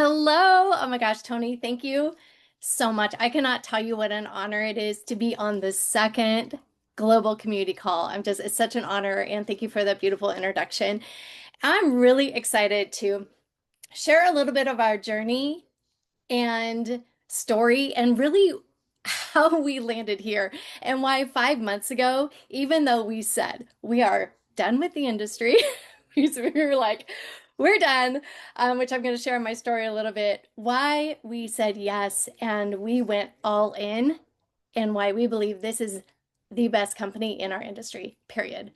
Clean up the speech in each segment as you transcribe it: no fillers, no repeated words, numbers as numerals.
Hello. Oh my gosh, Tony, thank you so much. I cannot tell you what an honor it is to be on the second global community call. It's such an honor, and thank you for that beautiful introduction. I'm really excited to share a little bit of our journey and story and really how we landed here and why 5 months ago, even though we said we are done with the industry, we were like, we're done, which I'm going to share in my story a little bit, why we said yes and we went all in and why we believe this is the best company in our industry, period.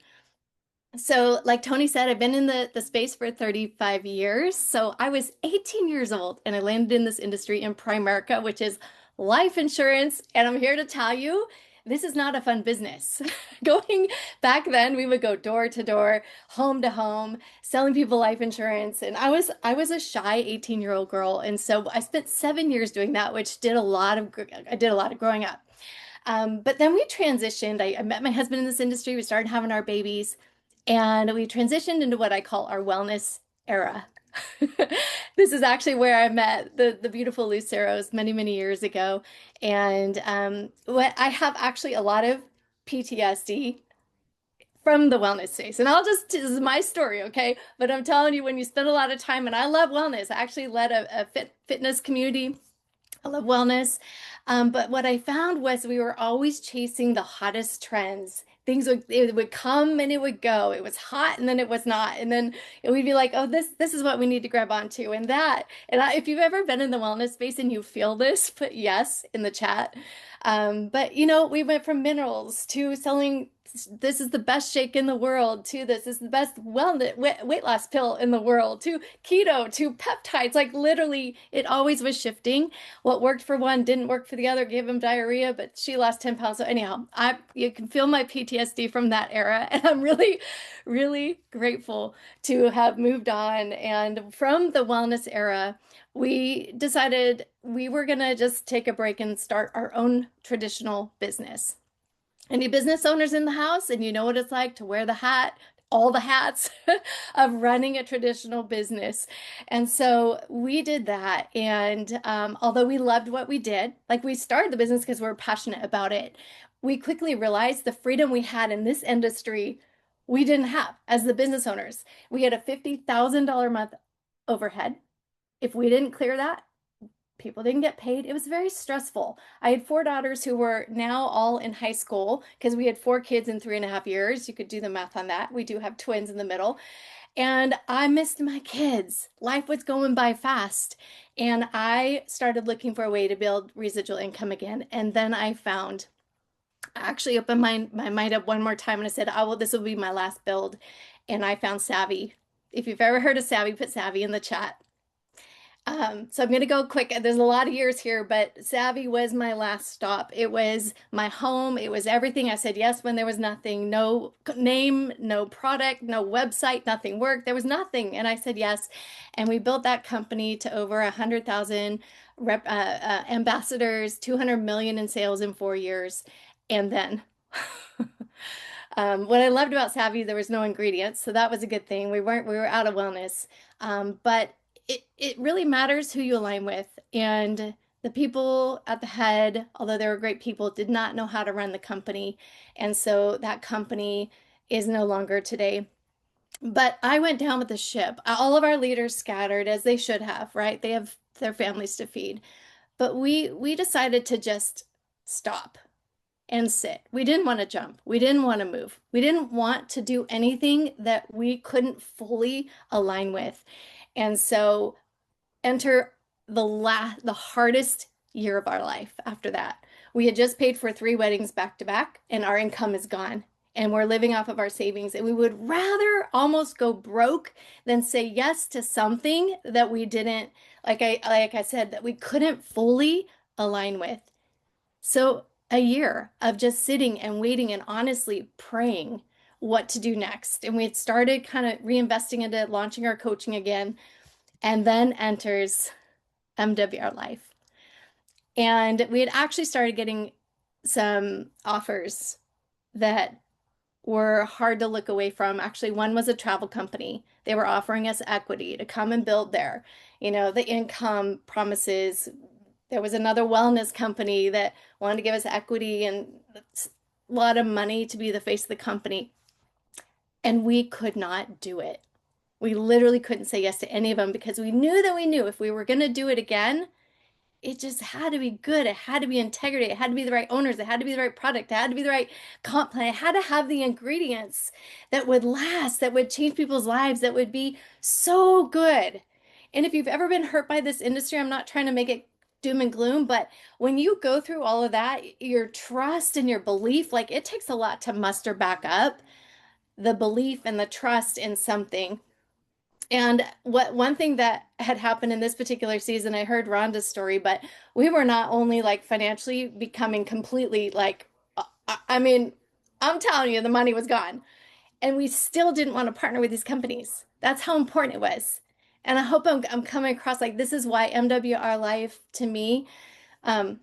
So, like Tony said, I've been in the space for 35 years. So, I was 18 years old and I landed in this industry in Primerica, which is life insurance. And I'm here to tell you, this is not a fun business. Going back then, we would go door to door, home to home, selling people life insurance. And I was a shy 18-year-old girl. And so I spent 7 years doing that, which I did a lot of growing up. But then we transitioned. I met my husband in this industry. We started having our babies, and we transitioned into what I call our wellness era. This is actually where I met the beautiful Luceros many, many years ago. And what I have actually a lot of PTSD from the wellness space. And this is my story, okay? But I'm telling you, when you spend a lot of time, and I love wellness, I actually led a fitness community. I love wellness. But what I found was we were always chasing the hottest trends. It would come and it would go. It was hot and then it was not. And then we'd be like, oh, this is what we need to grab onto. If you've ever been in the wellness space and you feel this, put yes in the chat. But we went from minerals to selling this is the best shake in the world to this is the best weight loss pill in the world to keto to peptides. Like literally, it always was shifting. What worked for one didn't work for the other, gave him diarrhea, but she lost 10 pounds. So anyhow, you can feel my PTSD from that era. And I'm really, really grateful to have moved on. And from the wellness era, we decided we were going to just take a break and start our own traditional business. Any business owners in the house, and you know what it's like to wear the hat, all the hats of running a traditional business. And so we did that. And although we loved what we did, like we started the business because we were passionate about it, we quickly realized the freedom we had in this industry we didn't have as the business owners. We had a $50,000 a month overhead. If we didn't clear that, people didn't get paid. It was very stressful. I had four daughters who were now all in high school because we had four kids in 3.5 years. You could do the math on that. We do have twins in the middle. And I missed my kids. Life was going by fast. And I started looking for a way to build residual income again. And then I actually opened my mind up one more time and I said, oh, well, this will be my last build. And I found Savvy. If you've ever heard of Savvy, put Savvy in the chat. So I'm going to go quick. There's a lot of years here, but Savvy was my last stop. It was my home. It was everything. I said yes when there was nothing, no name, no product, no website, nothing worked. There was nothing. And I said yes. And we built that company to over 100,000 ambassadors, 200 million in sales in 4 years. And then what I loved about Savvy, there was no ingredients. So that was a good thing. We were out of wellness. But it really matters who you align with. And the people at the head, although they were great people, did not know how to run the company. And so that company is no longer today. But I went down with the ship. All of our leaders scattered as they should have, right? They have their families to feed. But we decided to just stop and sit. We didn't want to jump. We didn't want to move. We didn't want to do anything that we couldn't fully align with. And so enter the hardest year of our life after that. We had just paid for 3 weddings back to back, and our income is gone. And we're living off of our savings. And we would rather almost go broke than say yes to something that we didn't, like I said, that we couldn't fully align with. So a year of just sitting and waiting and honestly praying what to do next. And we had started kind of reinvesting into launching our coaching again. And then enters MWR Life. And we had actually started getting some offers that were hard to look away from. Actually, one was a travel company. They were offering us equity to come and build there. the income promises. There was another wellness company that wanted to give us equity and a lot of money to be the face of the company. And we could not do it. We literally couldn't say yes to any of them because we knew that we knew if we were going to do it again, it just had to be good. It had to be integrity. It had to be the right owners. It had to be the right product. It had to be the right comp plan. It had to have the ingredients that would last, that would change people's lives, that would be so good. And if you've ever been hurt by this industry, I'm not trying to make it doom and gloom, but when you go through all of that, your trust and your belief, like it takes a lot to muster back up the belief and the trust in something. And what one thing that had happened in this particular season, I heard Rhonda's story, but we were not only like financially becoming completely like, I mean, I'm telling you, the money was gone. And we still didn't want to partner with these companies. That's how important it was. And I hope I'm coming across like this is why MWR Life to me, um,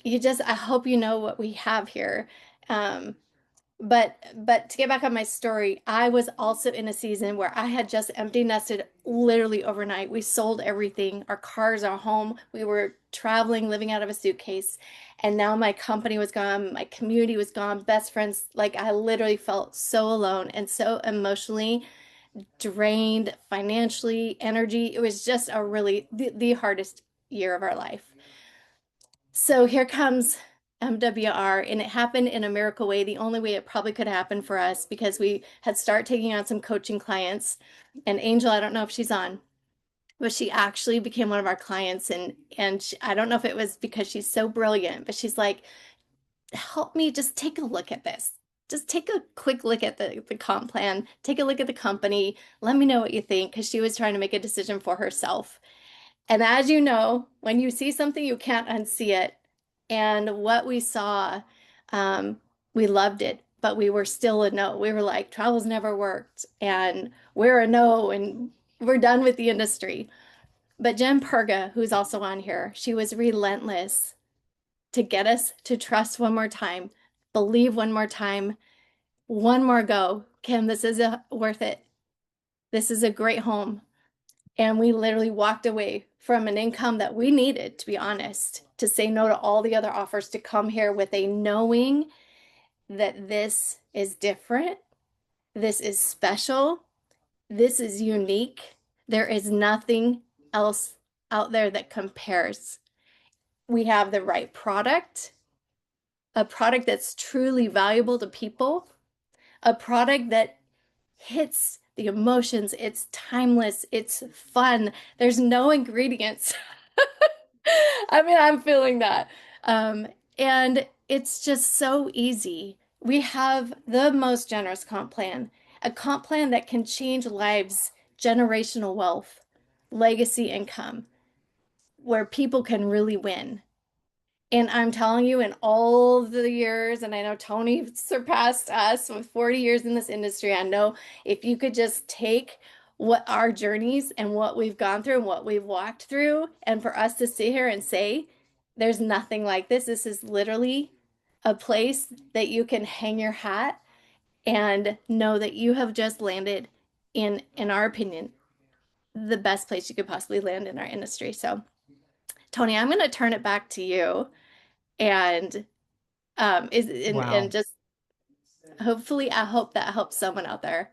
I hope you know what we have here. Um, but to get back on my story, I was also in a season where I had just empty nested literally overnight. We sold everything, our cars, our home. We were traveling, living out of a suitcase. And now my company was gone, my community was gone, best friends. Like I literally felt so alone and so emotionally drained, financially, energy. It was just a really the hardest year of our life. So here comes MWR, and it happened in a miracle way, the only way it probably could happen for us because we had started taking on some coaching clients. And Angel, I don't know if she's on, but she actually became one of our clients. And I don't know if it was because she's so brilliant, but she's like, help me just take a look at this. Just take a quick look at the comp plan, take a look at the company, let me know what you think, because she was trying to make a decision for herself. And as you know, when you see something, you can't unsee it. And what we saw, um, we loved it, but we were still a no. We were like, travel's never worked, and we're a no, and we're done with the industry. But Jen Perga, who's also on here, she was relentless to get us to trust one more time, believe one more time, one more go. Kim, this is worth it. This is a great home. And we literally walked away from an income that we needed, to be honest, to say no to all the other offers to come here with a knowing that this is different, this is special, this is unique. There is nothing else out there that compares. We have the right product, a product that's truly valuable to people, a product that hits the emotions. It's timeless. It's fun. There's no ingredients. I mean, I'm feeling that. Um, and it's just so easy. We have the most generous comp plan, a comp plan that can change lives, generational wealth, legacy income, where people can really win. And I'm telling you, in all the years, and I know Tony surpassed us with 40 years in this industry. I know if you could just take what our journeys and what we've gone through and what we've walked through, and for us to sit here and say, there's nothing like this. This is literally a place that you can hang your hat and know that you have just landed in our opinion, the best place you could possibly land in our industry. So, Tony, I'm going to turn it back to you and is and Wow. just hopefully I hope that helps someone out there.